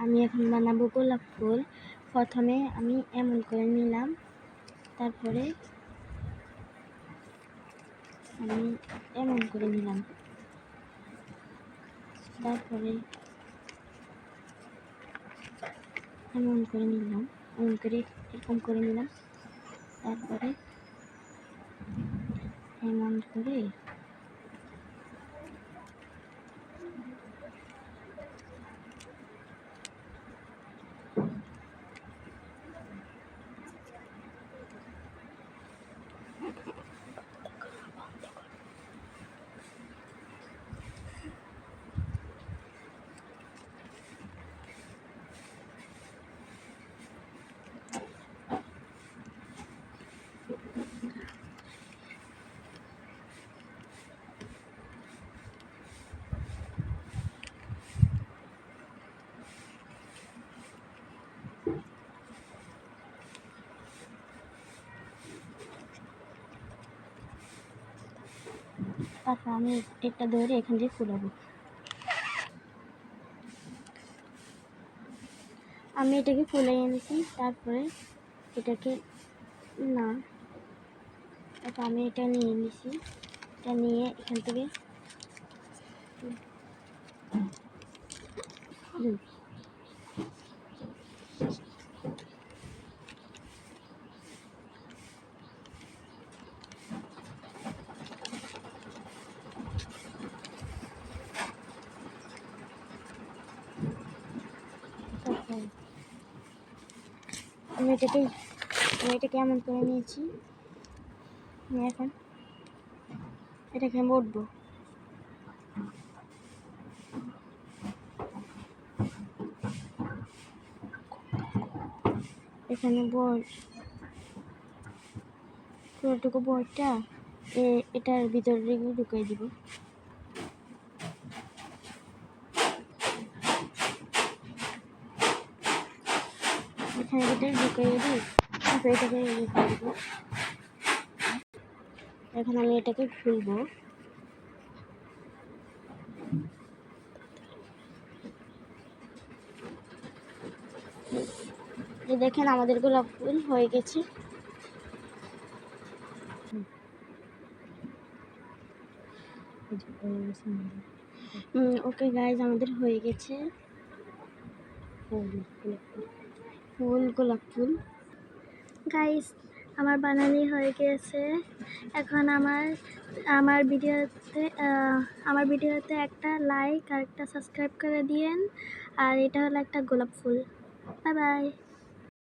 আমি এখন বানাবো গোলাপ ফুল। প্রথমে আমি এমন করে নিলাম, তারপরে আমি এমন করে নিলাম, তারপরে এমন করে নিলাম, এমন করে এরকম করে নিলাম, তারপরে এমন করে তারপর আমি এটা ধরে এখান দিয়ে ফুলাবো। আমি এটাকে ফুলাই এনেছি, তারপরে এটাকে না, তারপর আমি এটা নিয়ে নিছি, এটা নিয়ে এখান থেকে আমি এটাকে এমন করে নিয়েছি। আমি এখন এটাকে বটবো। এখানে পুরোটুকু বড়টা এটার ভিতরে ঢুকাই দিব। এখানে ভিতরে ঢুকাইয়ে দিই, তারপর এটাকে ঢুকাই দিব। এখন আমি এটাকে খুলবো। দেখেন আমাদের গোলাপ ফুল হয়ে গেছে। ওকে গাইজ, আমাদের হয়ে গেছে ফুল, গোলাপ ফুল। গাইজ আমার বানানি হয়ে গেছে। এখন আমার ভিডিওতে একটা লাইক আর একটা সাবস্ক্রাইব করে দিয়েন। আর এটা হলো একটা গোলাপ ফুল। Bye bye.